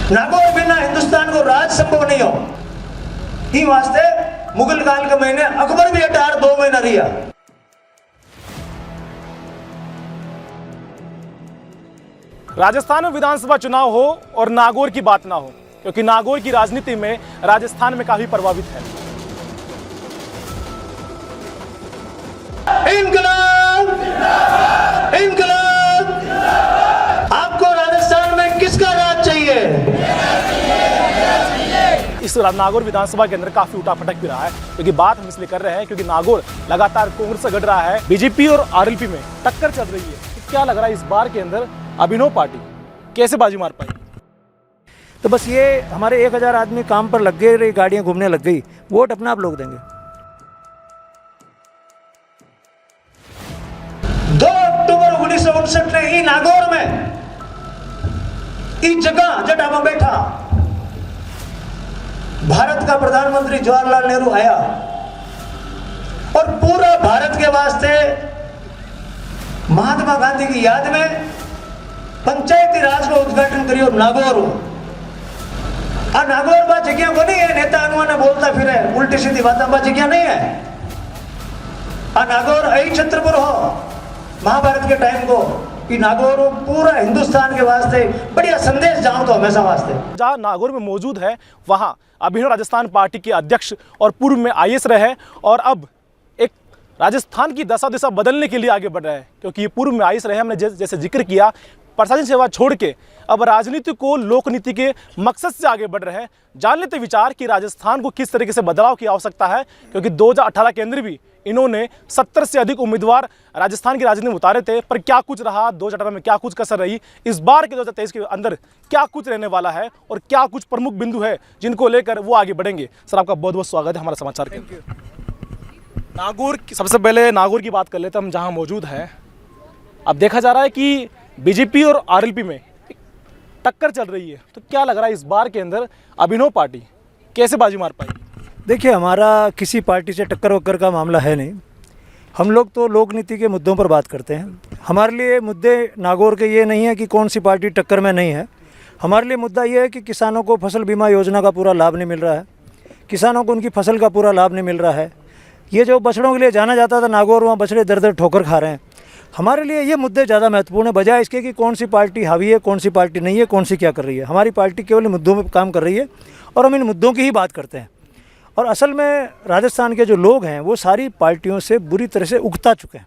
नागौर बिना हिंदुस्तान को राज संभव नहीं हो। ही वास्ते मुगल काल के महीने अकबर भी 2 महीना रिया। राजस्थान में विधानसभा चुनाव हो और नागौर की बात ना हो, क्योंकि नागौर की राजनीति में राजस्थान में काफी प्रभावित है। इनकलाब! इनकलाब! आपको राजस्थान में किसका राज चाहिए? इस नागौर विधानसभा के अंदर काफी उठापटक भी रहा है, क्योंकि बात हम इसलिए कर रहे हैं क्योंकि नागौर लगातार कांग्रेस से गढ़ रहा है। बीजेपी और आरएलपी में टक्कर चल रही है। तो क्या लग रहा है इस बार के अंदर अभिनव पार्टी कैसे बाजी मार पाई? तो बस ये हमारे 1000 आदमी काम पर लग गए, गाड़ियां घूमने लग गई, वोट अपना आप लोग देंगे। 2 अक्टूबर 1959 ने ही नागौर में इस जगह जटा में बैठा भारत का प्रधानमंत्री जवाहरलाल नेहरू आया और पूरा भारत के वास्ते महात्मा गांधी की याद में पंचायती राज का उद्घाटन करियो नागौर। आ नागौर बा जगह को नहीं है, नेता अनुमान बोलता फिर है उल्टी सीधी बातें, बा जगह नहीं है। आ नागौर आई छत्रपुर हो महाभारत के टाइम को कि नागौर पूरा हिंदुस्तान के वास्ते बढ़िया संदेश जाओ तो हमेशा वास्ते। जहाँ नागौर में मौजूद है वहाँ अभिनव राजस्थान पार्टी के अध्यक्ष और पूर्व में आईएएस रहे और अब एक राजस्थान की दशा दिशा बदलने के लिए आगे बढ़ रहे हैं, क्योंकि ये पूर्व में आईएएस रहे। हमने जैसे जिक्र किया, प्रशासन सेवा छोड़ के अब राजनीति को लोक नीति के मकसद से आगे बढ़ रहे हैं। जान लेते विचार कि राजस्थान को किस तरीके से बदलाव की आवश्यकता है, क्योंकि 2018 के अंदर भी इन्होंने 70 से अधिक उम्मीदवार राजस्थान की राजनीति में उतारे थे, पर क्या कुछ रहा 2018 में, क्या कुछ कसर रही, इस बार के 2023 के अंदर क्या कुछ रहने वाला है और क्या कुछ प्रमुख बिंदु है जिनको लेकर वो आगे बढ़ेंगे। सर आपका बहुत बहुत स्वागत है हमारे समाचार के। नागौर सबसे पहले नागौर की बात कर लेते हैं हम, जहाँ मौजूद है। अब देखा जा रहा है कि बीजेपी और आरएलपी में टक्कर चल रही है, तो क्या लग रहा है इस बार के अंदर अभिनव पार्टी कैसे बाजी मार पाई? देखिए, हमारा किसी पार्टी से टक्कर वक्कर का मामला है नहीं। हम लोग तो लोक नीति के मुद्दों पर बात करते हैं। हमारे लिए मुद्दे नागौर के ये नहीं है कि कौन सी पार्टी टक्कर में नहीं है। हमारे लिए मुद्दा ये है कि किसानों को फसल बीमा योजना का पूरा लाभ नहीं मिल रहा है, किसानों को उनकी फसल का पूरा लाभ नहीं मिल रहा है। ये जो बछड़ों के लिए जाना जाता था नागौर, वहाँ बछड़े दर दर ठोकर खा रहे हैं। हमारे लिए ये मुद्दे ज़्यादा महत्वपूर्ण है, बजाय इसके कि कौन सी पार्टी हावी है, कौन सी पार्टी नहीं है, कौन सी क्या कर रही है। हमारी पार्टी केवल मुद्दों में काम कर रही है और हम इन मुद्दों की ही बात करते हैं। और असल में राजस्थान के जो लोग हैं वो सारी पार्टियों से बुरी तरह से उकता चुके हैं।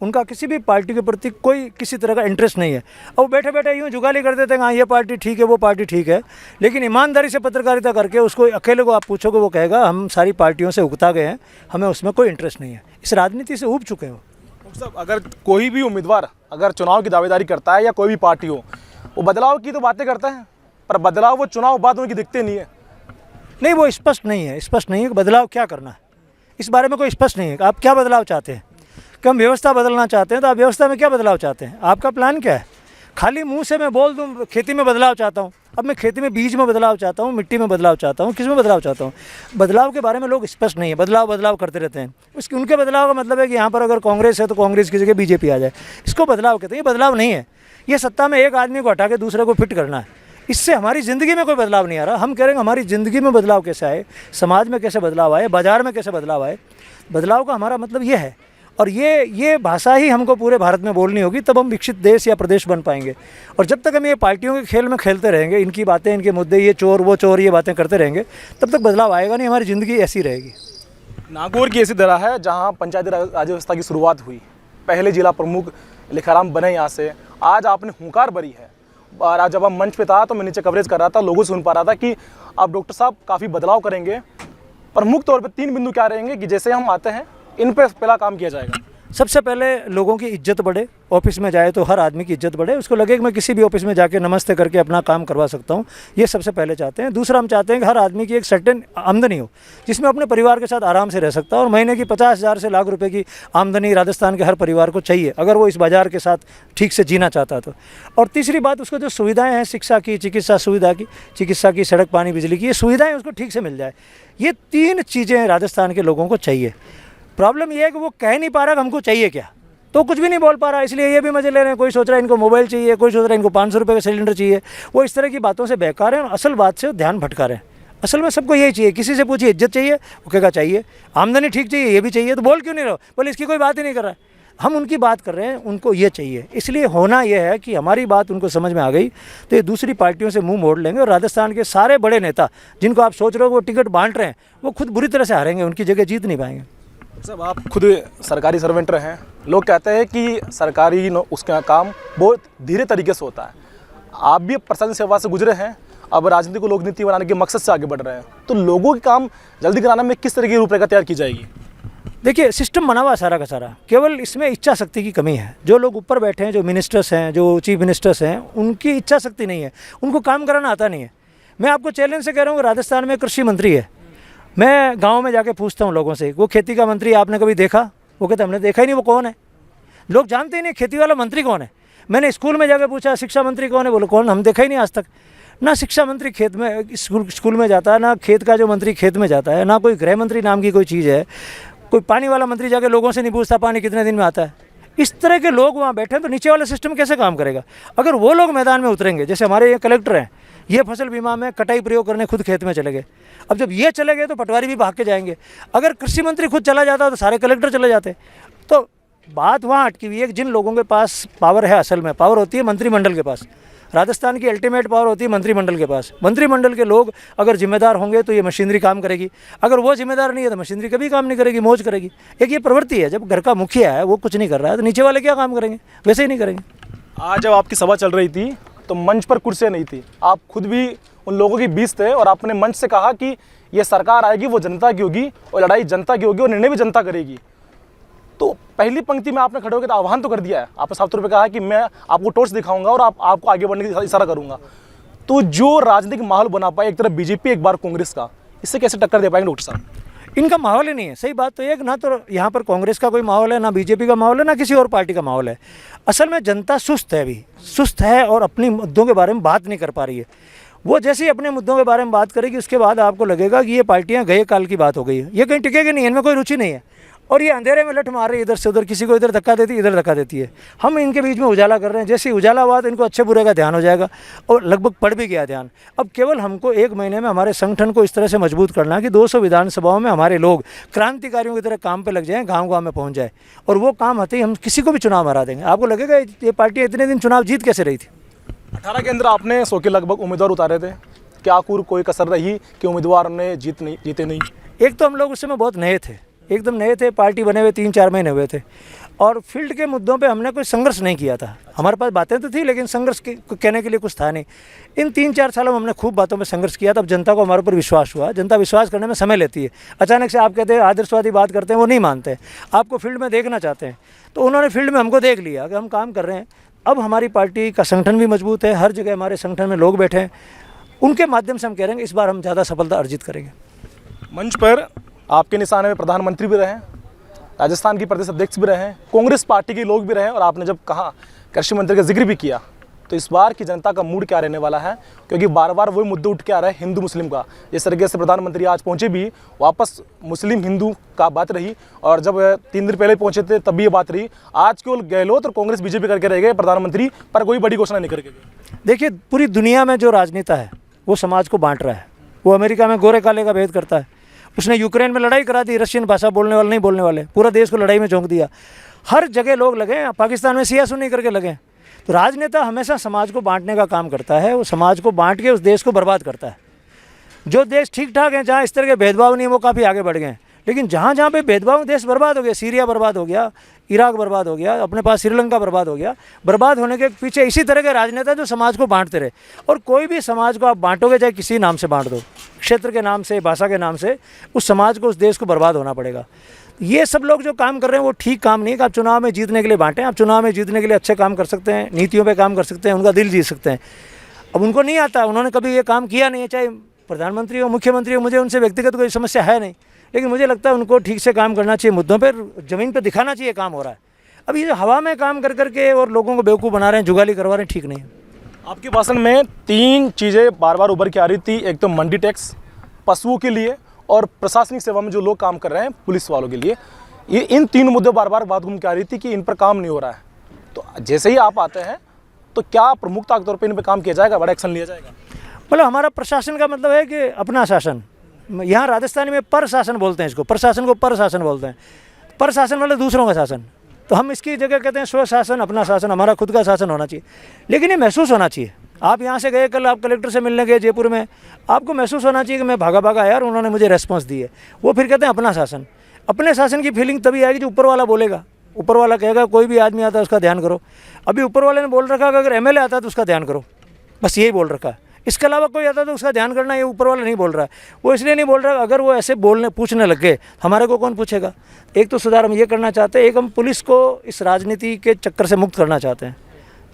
उनका किसी भी पार्टी के प्रति कोई किसी तरह का इंटरेस्ट नहीं है। और बैठे बैठे यूँ जुगाली कर देते हैं, हाँ ये पार्टी ठीक है, वो पार्टी ठीक है, लेकिन ईमानदारी से पत्रकारिता करके उसको अकेले को आप पूछोगे, वो कहेगा हम सारी पार्टियों से उकता गए हैं, हमें उसमें कोई इंटरेस्ट नहीं है। इस राजनीति से ऊब चुके हो। सब अगर कोई भी उम्मीदवार अगर चुनाव की दावेदारी करता है या कोई भी पार्टी हो, वो बदलाव की तो बातें करता है, पर बदलाव वो चुनाव बाद उनकी दिखते नहीं है। नहीं, वो स्पष्ट नहीं है कि बदलाव क्या करना है। इस बारे में कोई स्पष्ट नहीं है कि आप क्या बदलाव चाहते हैं। कि हम व्यवस्था बदलना चाहते हैं, तो आप व्यवस्था में क्या बदलाव चाहते हैं? आपका प्लान क्या है? खाली मुंह से मैं बोल दूं खेती में बदलाव चाहता हूं। अब मैं खेती में बीज में बदलाव चाहता हूं, मिट्टी में बदलाव चाहता हूं, किस में बदलाव चाहता हूं? बदलाव के बारे में लोग स्पष्ट नहीं है, बदलाव करते रहते हैं। उसके उनके बदलाव का मतलब है कि यहाँ पर अगर कांग्रेस है तो कांग्रेस की जगह बीजेपी आ जाए, इसको बदलाव कहते हैं। ये बदलाव नहीं है, ये सत्ता में एक आदमी को हटा के दूसरे को फिट करना है। इससे हमारी ज़िंदगी में कोई बदलाव नहीं आ रहा। हम कह रहे हैं हमारी ज़िंदगी में बदलाव कैसे आए, समाज में कैसे बदलाव आए, बाज़ार में कैसे बदलाव आए। बदलाव का हमारा मतलब ये है, और ये भाषा ही हमको पूरे भारत में बोलनी होगी, तब हम विकसित देश या प्रदेश बन पाएंगे। और जब तक हम ये पार्टियों के खेल में खेलते रहेंगे, इनकी बातें, इनके मुद्दे, ये चोर वो चोर, ये बातें करते रहेंगे, तब तक बदलाव आएगा नहीं। हमारी ज़िंदगी ऐसी रहेगी। नागौर की ऐसी तरह है जहाँ पंचायती राज व्यवस्था की शुरुआत हुई, पहले जिला प्रमुख लिखाराम बने यहाँ से। आज आपने हुंकार भरी है, और आज जब हम मंच पे था तो मैं नीचे कवरेज कर रहा था, लोगों से सुन पा रहा था कि आप डॉक्टर साहब काफ़ी बदलाव करेंगे। प्रमुख तौर पे 3 बिंदु क्या रहेंगे कि जैसे हम आते हैं इन पे पहला काम किया जाएगा? सबसे पहले लोगों की इज्जत बढ़े। ऑफिस में जाए तो हर आदमी की इज्जत बढ़े, उसको लगे कि मैं किसी भी ऑफिस में जाके नमस्ते करके अपना काम करवा सकता हूँ। ये सबसे पहले चाहते हैं। दूसरा, हम चाहते हैं कि हर आदमी की एक सर्टेन आमदनी हो जिसमें अपने परिवार के साथ आराम से रह सकता है। और महीने की 50,000 से लाख रुपए की आमदनी राजस्थान के हर परिवार को चाहिए, अगर वो इस बाज़ार के साथ ठीक से जीना चाहता है तो। और तीसरी बात, उसको जो सुविधाएँ हैं, शिक्षा की, चिकित्सा की, सड़क पानी बिजली की, ये सुविधाएँ उसको ठीक से मिल जाए। ये 3 चीज़ें राजस्थान के लोगों को चाहिए। प्रॉब्लम ये है कि वो कह नहीं पा रहा कि हमको चाहिए क्या। तो कुछ भी नहीं बोल पा रहा, इसलिए ये भी मजे ले रहे हैं। कोई सोच रहा है इनको मोबाइल चाहिए, कोई सोच रहा है इनको 500 रुपये का सिलेंडर चाहिए। वो इस तरह की बातों से बहका रहे हैं और असल बात से ध्यान भटका रहे हैं। असल में सबको यही चाहिए, किसी से पूछिए इज्जत चाहिए, वो कहेगा चाहिए, आमदनी ठीक चाहिए, ये भी चाहिए, तो बोल क्यों नहीं रहो, बोले इसकी कोई बात ही नहीं कर रहा है। हम उनकी बात कर रहे हैं, उनको ये चाहिए। इसलिए होना यह है कि हमारी बात उनको समझ में आ गई तो ये दूसरी पार्टियों से मुंह मोड़ लेंगे और राजस्थान के सारे बड़े नेता जिनको आप सोच रहे हो वो टिकट बांट रहे हैं, वो खुद बुरी तरह से हारेंगे, उनकी जगह जीत नहीं पाएंगे। साहब, आप खुद सरकारी सर्वेंट रहे हैं। लोग कहते हैं कि सरकारी उसका काम बहुत धीरे तरीके से होता है। आप भी प्रशासन सेवा से गुजरे हैं, अब राजनीति को लोक नीति बनाने के मकसद से आगे बढ़ रहे हैं, तो लोगों के काम जल्दी कराने में किस तरह की रूपरेखा तैयार की जाएगी? देखिए, सिस्टम बना हुआ सारा का सारा, केवल इसमें इच्छा शक्ति की कमी है। जो लोग ऊपर बैठे हैं, जो मिनिस्टर्स हैं, जो चीफ मिनिस्टर्स हैं, उनकी इच्छा शक्ति नहीं है, उनको काम कराना आता नहीं है। मैं आपको चैलेंज से कह रहा हूँ, राजस्थान में कृषि मंत्री है, मैं गांव में जाके पूछता हूँ लोगों से, वो खेती का मंत्री आपने कभी देखा? वो कहते हमने देखा ही नहीं, वो कौन है? लोग जानते ही नहीं खेती वाला मंत्री कौन है। मैंने स्कूल में जाकर पूछा शिक्षा मंत्री कौन है, बोले कौन, हम देखा ही नहीं आज तक। ना शिक्षा मंत्री खेत में स्कूल में जाता है, ना खेत का जो मंत्री खेत में जाता है, ना कोई गृह मंत्री नाम की कोई चीज़ है, कोई पानी वाला मंत्री जाके लोगों से नहीं पूछता पानी कितने दिन में आता है। इस तरह के लोग वहाँ बैठे हैं, तो नीचे वाला सिस्टम कैसे काम करेगा? अगर वो लोग मैदान में उतरेंगे, जैसे हमारे ये कलेक्टर हैं, ये फसल बीमा में कटाई प्रयोग करने खुद खेत में चले गए। अब जब ये चले गए तो पटवारी भी भाग के जाएंगे। अगर कृषि मंत्री खुद चला जाता तो सारे कलेक्टर चले जाते। तो बात वहाँ अटकी हुई है कि जिन लोगों के पास पावर है, असल में पावर होती है मंत्रिमंडल के पास। राजस्थान की अल्टीमेट पावर होती है मंत्रिमंडल के पास। मंत्रिमंडल के लोग अगर जिम्मेदार होंगे तो ये मशीनरी काम करेगी, अगर वो जिम्मेदार नहीं है तो मशीनरी कभी काम नहीं करेगी, मौज करेगी। एक ये प्रवृत्ति है, जब घर का मुखिया है वो कुछ नहीं कर रहा है तो नीचे वाले क्या काम करेंगे? वैसे ही नहीं करेंगे। आज जब आपकी सभा चल रही थी तो मंच पर कुर्सियाँ नहीं थी, आप खुद भी उन लोगों के बीच थे और आपने मंच से कहा कि ये सरकार आएगी वो जनता की होगी और लड़ाई जनता की होगी और निर्णय भी जनता करेगी। तो पहली पंक्ति में आपने खड़े होकर तो आह्वान तो कर दिया है, आपने साफ तौर पे कहा कि मैं आपको टॉर्च दिखाऊंगा और आपको आगे बढ़ने का इशारा करूंगा। तो जो राजनीतिक माहौल बना पाए, एक तरफ बीजेपी एक बार कांग्रेस का, इससे कैसे टक्कर दे पाएंगे डॉक्टर साहब? इनका माहौल ही नहीं है। सही बात तो एक, ना तो यहाँ पर कांग्रेस का कोई माहौल है, ना बीजेपी का माहौल है, ना किसी और पार्टी का माहौल है। असल में जनता सुस्त है, अभी सुस्त है और अपनी मुद्दों के बारे में बात नहीं कर पा रही है। वो जैसे ही अपने मुद्दों के बारे में बात करेगी उसके बाद आपको लगेगा कि ये पार्टियां गए काल की बात हो गई है, ये कहीं टिकेगी नहीं, इनमें कोई रुचि नहीं है। और ये अंधेरे में लठ मार रही है, इधर से उधर, किसी को इधर धक्का देती है, इधर धक्का देती है। हम इनके बीच में उजाला कर रहे हैं, जैसे ही उजाला हुआ तो इनको अच्छे बुरे का ध्यान हो जाएगा और लगभग पड़ भी गया ध्यान। अब केवल हमको 1 महीने में हमारे संगठन को इस तरह से मजबूत करना है कि 200 विधानसभाओं में हमारे लोग क्रांतिकारियों की तरह काम पे लग जाएं, गाँव-गाँव में पहुँच जाए, और वो काम होते ही हम किसी को भी चुनाव हरा देंगे। आपको लगेगा ये पार्टी इतने दिन चुनाव जीत कैसे रही थी? 18 के अंदर आपने 100 के लगभग उम्मीदवार उतारे थे, क्या कोई कसर रही कि उम्मीदवार ने जीते नहीं? एक तो हम लोग उस समय बहुत नए थे, एकदम नए थे, पार्टी बने हुए 3-4 महीने हुए थे और फील्ड के मुद्दों पे हमने कोई संघर्ष नहीं किया था। हमारे पास बातें तो थी लेकिन संघर्ष कहने के लिए कुछ था नहीं। इन 3-4 सालों में हमने खूब बातों में संघर्ष किया, तब जनता को हमारे ऊपर विश्वास हुआ। जनता विश्वास करने में समय लेती है। अचानक से आप कहते हैं आदर्शवादी बात करते हैं, वो नहीं मानते, आपको फील्ड में देखना चाहते हैं। तो उन्होंने फील्ड में हमको देख लिया कि हम काम कर रहे हैं। अब हमारी पार्टी का संगठन भी मजबूत है, हर जगह हमारे संगठन में लोग बैठे हैं, उनके माध्यम से हम कह रहे हैं इस बार हम ज़्यादा सफलता अर्जित करेंगे। मंच पर आपके निशाने में प्रधानमंत्री भी रहे, राजस्थान की प्रदेश अध्यक्ष भी रहे, कांग्रेस पार्टी के लोग भी रहे, और आपने जब कहा कृषि मंत्री का जिक्र भी किया, तो इस बार की जनता का मूड क्या रहने वाला है? क्योंकि बार बार वही मुद्दे उठ के आ रहा है हिंदू मुस्लिम का। जिस तरीके से प्रधानमंत्री आज पहुंचे भी वापस मुस्लिम हिंदू का बात रही, और जब 3 दिन पहले पहुंचे थे तब भी ये बात रही। आज केवल गहलोत और कांग्रेस बीजेपी करके रह गए, प्रधानमंत्री पर कोई बड़ी घोषणा नहीं करके गए। देखिए, पूरी दुनिया में जो राजनेता है वो समाज को बांट रहा है। वो अमेरिका में गोरे काले का भेद करता है, उसने यूक्रेन में लड़ाई करा दी, रशियन भाषा बोलने वाले नहीं बोलने वाले, पूरा देश को लड़ाई में झोंक दिया। हर जगह लोग लगे, पाकिस्तान में सिया सुन्नी करके लगे। तो राजनेता हमेशा समाज को बांटने का काम करता है, वो समाज को बांट के उस देश को बर्बाद करता है। जो देश ठीक ठाक हैं, जहाँ इस तरह के भेदभाव नहीं है, वो काफ़ी आगे बढ़ गए। लेकिन जहाँ जहाँ पे भेदभाव, देश बर्बाद हो गया। सीरिया बर्बाद हो गया, इराक बर्बाद हो गया, अपने पास श्रीलंका बर्बाद हो गया। बर्बाद होने के पीछे इसी तरह के राजनेता जो समाज को बांटते रहे। और कोई भी समाज को आप बांटोगे, चाहे किसी नाम से बांट दो, क्षेत्र के नाम से, भाषा के नाम से, उस समाज को, उस देश को बर्बाद होना पड़ेगा। ये सब लोग जो काम कर रहे हैं वो ठीक काम नहीं है कि आप चुनाव में जीतने के लिए बांटें। आप चुनाव में जीतने के लिए अच्छे काम कर सकते हैं, नीतियों पे काम कर सकते हैं, उनका दिल जीत सकते हैं। अब उनको नहीं आता, उन्होंने कभी ये काम किया नहीं है, चाहे प्रधानमंत्री हो, मुख्यमंत्री हो, मुझे उनसे व्यक्तिगत कोई समस्या है नहीं, लेकिन मुझे लगता है उनको ठीक से काम करना चाहिए, मुद्दों पर ज़मीन पर दिखाना चाहिए काम हो रहा है। अब ये जो हवा में काम कर करके और लोगों को बेवकूफ़ बना रहे हैं, जुगाली करवा रहे हैं, ठीक नहीं है। आपके भाषण में 3 चीज़ें बार बार उभर के आ रही थी। एक तो मंडी टैक्स पशुओं के लिए और प्रशासनिक सेवा में जो लोग काम कर रहे हैं पुलिस वालों के लिए। ये इन 3 मुद्दों बार बार बात घूम के आ रही थी कि इन पर काम नहीं हो रहा है। तो जैसे ही आप आते हैं तो क्या प्रमुखता के तौर पर इन पर काम किया जाएगा, बड़ा एक्शन लिया जाएगा? मतलब हमारा प्रशासन का मतलब है कि अपना शासन, यहाँ राजस्थानी में प्रशासन बोलते हैं इसको, प्रशासन को प्रशासन बोलते हैं। प्रशासन मतलब दूसरों का शासन, तो हम इसकी जगह कहते हैं स्वशासन, अपना शासन, हमारा खुद का शासन होना चाहिए। लेकिन ये महसूस होना चाहिए, आप यहाँ से गए, कल आप कलेक्टर से मिलने गए जयपुर में, आपको महसूस होना चाहिए कि मैं भागा भागा आया और उन्होंने मुझे रेस्पॉन्स दी है। वो फिर कहते हैं अपना शासन। अपने शासन की फीलिंग तभी आएगी जो ऊपर वाला बोलेगा। ऊपर वाला कहेगा कोई भी आदमी आता है उसका ध्यान करो। अभी ऊपर वाले ने बोल रखा कि अगर एमएलए आता है तो उसका ध्यान करो, बस यही बोल रखा है। इसके अलावा कोई आता तो उसका ध्यान करना ये ऊपर वाला नहीं बोल रहा है। वो इसलिए नहीं बोल रहा, अगर वो ऐसे बोलने पूछने लग गए हमारे को कौन पूछेगा। एक तो सुधार हम ये करना चाहते हैं, एक हम पुलिस को इस राजनीति के चक्कर से मुक्त करना चाहते हैं।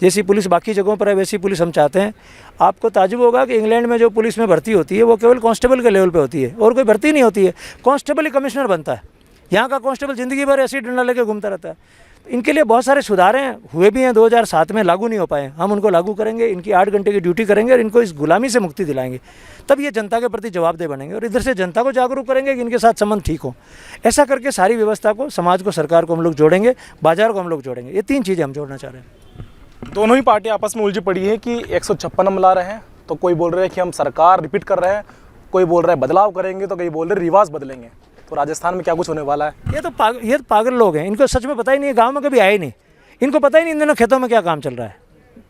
जैसी पुलिस बाकी जगहों पर है वैसी पुलिस हम चाहते हैं। आपको ताजुब होगा कि इंग्लैंड में जो पुलिस में भर्ती होती है वो केवल कांस्टेबल के लेवल पे होती है और कोई भर्ती नहीं होती है। कांस्टेबल ही कमिश्नर बनता है। यहाँ का कांस्टेबल ज़िंदगी भर ऐसे ही डंडा लेके घूमता रहता है। इनके लिए बहुत सारे सुधार हैं, हुए भी हैं, 2007 में लागू नहीं हो पाए। हम उनको लागू करेंगे, इनकी 8 घंटे की ड्यूटी करेंगे और इनको इस गुलामी से मुक्ति दिलाएंगे। तब ये जनता के प्रति जवाबदेह बनेंगे और इधर से जनता को जागरूक करेंगे कि इनके साथ संबंध ठीक हो। ऐसा करके सारी व्यवस्था को, समाज को, सरकार को हम लोग जोड़ेंगे, बाजार को हम लोग जोड़ेंगे। ये 3 चीज़ें हम जोड़ना चाह रहे हैं। दोनों ही पार्टी आपस में उलझी पड़ी है कि 156 हम ला रहे हैं, तो कोई बोल रहे हैं कि हम सरकार रिपीट कर रहे हैं, कोई बोल रहा है बदलाव करेंगे, तो कोई बोल रहे रिवाज बदलेंगे। तो राजस्थान में क्या कुछ होने वाला है? ये तो पागल लोग हैं, इनको सच में पता ही नहीं है, गाँव में कभी आए नहीं, इनको पता ही नहीं इन दिनों खेतों में क्या काम चल रहा है।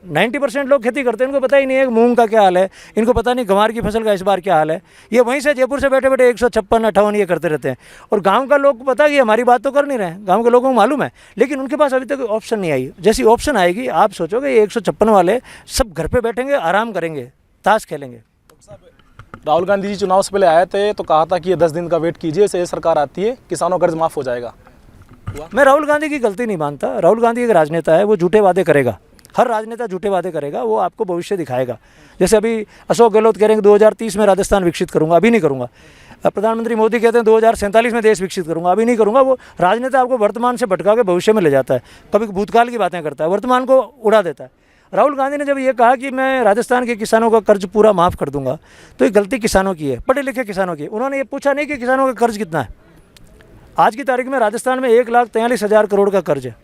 90% लोग खेती करते हैं, इनको पता ही नहीं है मूंग का क्या हाल है, इनको पता नहीं गंवार की फसल का इस बार क्या हाल है। ये वहीं से जयपुर से बैठे बैठे 156-58 ये करते रहते हैं और गांव का लोग को पता है कि हमारी बात तो कर नहीं रहे हैं, गांव के लोगों को मालूम है, लेकिन उनके पास अभी तक ऑप्शन नहीं आई। जैसी ऑप्शन आएगी आप सोचोगे ये 156 वाले सब घर पर बैठेंगे, आराम करेंगे, ताश खेलेंगे। राहुल गांधी जी चुनाव से पहले आए थे तो कहा था कि ये 10 दिन का वेट कीजिए, से सरकार आती है किसानों का कर्ज माफ़ हो जाएगा। मैं राहुल गांधी की गलती नहीं मानता। राहुल गांधी एक राजनेता है, वो झूठे वादे करेगा, हर राजनेता झूठे वादे करेगा, वो आपको भविष्य दिखाएगा। जैसे अभी अशोक गहलोत कह रहे हैं कि 2030 में राजस्थान विकसित करूंगा, अभी नहीं करूंगा। प्रधानमंत्री मोदी कहते हैं 2047 में देश विकसित करूंगा, अभी नहीं करूंगा। वो राजनेता आपको वर्तमान से भटका के भविष्य में ले जाता है, कभी भूतकाल की बातें करता है, वर्तमान को उड़ा देता है। राहुल गांधी ने जब ये कहा कि मैं राजस्थान के किसानों का कर्ज पूरा माफ़ कर दूंगा, तो ये गलती किसानों की है, पढ़े लिखे किसानों की। उन्होंने ये पूछा नहीं कि किसानों का कर्ज कितना है। आज की तारीख में राजस्थान में 1,43,000 करोड़ का कर्ज है।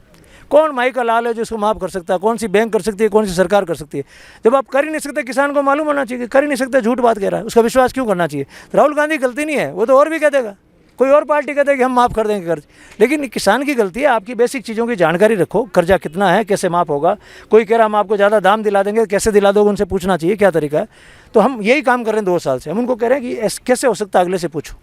कौन माई का लाल है जो इसको माफ़ कर सकता है? कौन सी बैंक कर सकती है, कौन सी सरकार कर सकती है? जब आप कर ही नहीं सकते, किसान को मालूम होना चाहिए कि कर ही नहीं सकते, झूठ बात कह रहा है, उसका विश्वास क्यों करना चाहिए? राहुल गांधी की गलती नहीं है, वो तो और भी कह देगा, कोई और पार्टी कहते हैं कि हम माफ़ कर देंगे कर्ज, लेकिन किसान की गलती है। आपकी बेसिक चीज़ों की जानकारी रखो, कर्जा कितना है, कैसे माफ़ होगा। कोई कह रहा हम आपको ज़्यादा दाम दिला देंगे, कैसे दिला दोगे, उनसे पूछना चाहिए क्या तरीका है। तो हम यही काम कर रहे हैं 2 साल से। हम उनको कह रहे हैं कि कैसे हो सकता है, अगले से पूछो।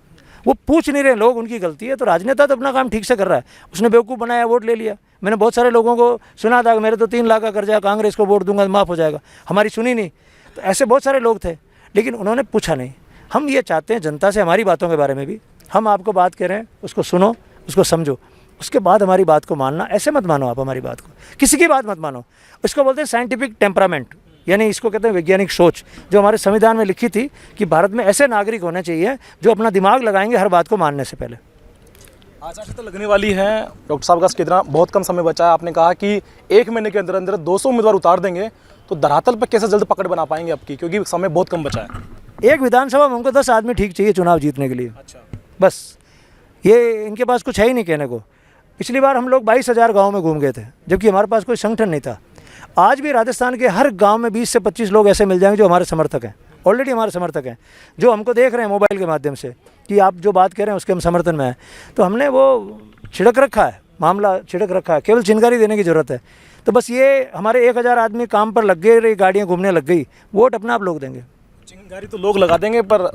वो पूछ नहीं रहे लोग, उनकी गलती है। तो राजनेता तो अपना काम ठीक से कर रहा है, उसने बेवकूफ़ बनाया, वोट ले लिया। मैंने बहुत सारे लोगों को सुना था कि मेरे तो 3 लाख का कर्जा, कांग्रेस को वोट दूंगा माफ़ हो जाएगा, हमारी सुनी नहीं। तो ऐसे बहुत सारे लोग थे, लेकिन उन्होंने पूछा नहीं। हम ये चाहते हैं जनता से हमारी बातों के बारे में भी, हम आपको बात कह रहे हैं, उसको सुनो, उसको समझो, उसके बाद हमारी बात को मानना। ऐसे मत मानो आप हमारी बात को, किसी की बात मत मानो। इसको बोलते हैं साइंटिफिक टेम्परामेंट, यानी इसको कहते हैं वैज्ञानिक सोच, जो हमारे संविधान में लिखी थी कि भारत में ऐसे नागरिक होने चाहिए जो अपना दिमाग लगाएंगे हर बात को मानने से पहले। आचार संहिता लगने वाली है डॉक्टर साहब, का कितना बहुत कम समय बचा है। आपने कहा कि 1 महीने के अंदर अंदर 200 उम्मीदवार उतार देंगे, तो धरातल पर कैसे जल्द पकड़ बना पाएंगे आपकी, क्योंकि समय बहुत कम बचा है। एक विधानसभा में हमको 10 आदमी ठीक चाहिए चुनाव जीतने के लिए। अच्छा, बस ये इनके पास कुछ है ही नहीं कहने को। पिछली बार हम लोग 22,000 गाँव में घूम गए थे, जबकि हमारे पास कोई संगठन नहीं था। आज भी राजस्थान के हर गांव में 20 से 25 लोग ऐसे मिल जाएंगे जो हमारे समर्थक हैं, ऑलरेडी हमारे समर्थक हैं, जो हमको देख रहे हैं मोबाइल के माध्यम से कि आप जो बात कह रहे हैं उसके हम समर्थन में हैं। तो हमने वो छिड़क रखा है, मामला छिड़क रखा है, केवल चिनकारी देने की ज़रूरत है। तो बस ये हमारे 1,000 आदमी काम पर लग गए, गाड़ियाँ घूमने लग गई, वोट अपना आप लोग देंगे। चिंगारी तो लोग लगा देंगे, पर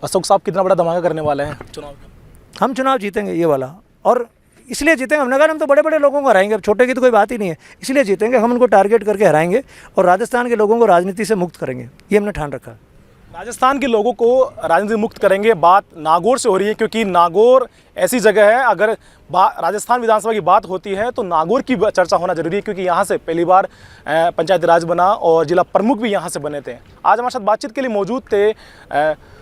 अशोक साहब कितना बड़ा धमाका करने वाले हैं चुनाव में? हम चुनाव जीतेंगे ये वाला, और इसलिए जीतेंगे, हमने कहा हम तो बड़े बड़े लोगों को हराएंगे, अब छोटे की तो कोई बात ही नहीं है, इसलिए जीतेंगे। हम उनको टारगेट करके हराएंगे और राजस्थान के लोगों को राजनीति से मुक्त करेंगे, ये हमने ठान रखा है। राजस्थान के लोगों को राजनीति मुक्त करेंगे, बात नागौर से हो रही है, क्योंकि नागौर ऐसी जगह है, अगर राजस्थान विधानसभा की बात होती है तो नागौर की चर्चा होना जरूरी है, क्योंकि यहाँ से पहली बार पंचायती राज बना और जिला प्रमुख भी यहाँ से बने थे। आज हमारे साथ बातचीत के लिए मौजूद थे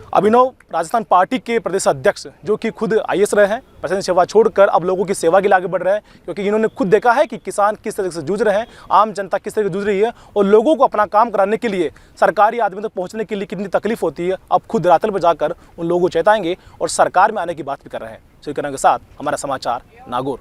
अभिनव, राजस्थान पार्टी के प्रदेश अध्यक्ष, जो कि खुद IAS रहे हैं, प्रशासनिक सेवा छोड़कर अब लोगों की सेवा के लिए आगे बढ़ रहे हैं, क्योंकि इन्होंने खुद देखा है कि किसान किस तरह से जूझ रहे हैं, आम जनता किस तरह से जूझ रही है, और लोगों को अपना काम कराने के लिए, सरकारी आदमी तक पहुंचने के लिए कितनी तकलीफ होती है। अब खुद रातल पर जाकर उन लोगों को चेताएंगे और सरकार में आने की बात भी कर रहे हैं। श्रीकरण के साथ हमारा समाचार नागौर।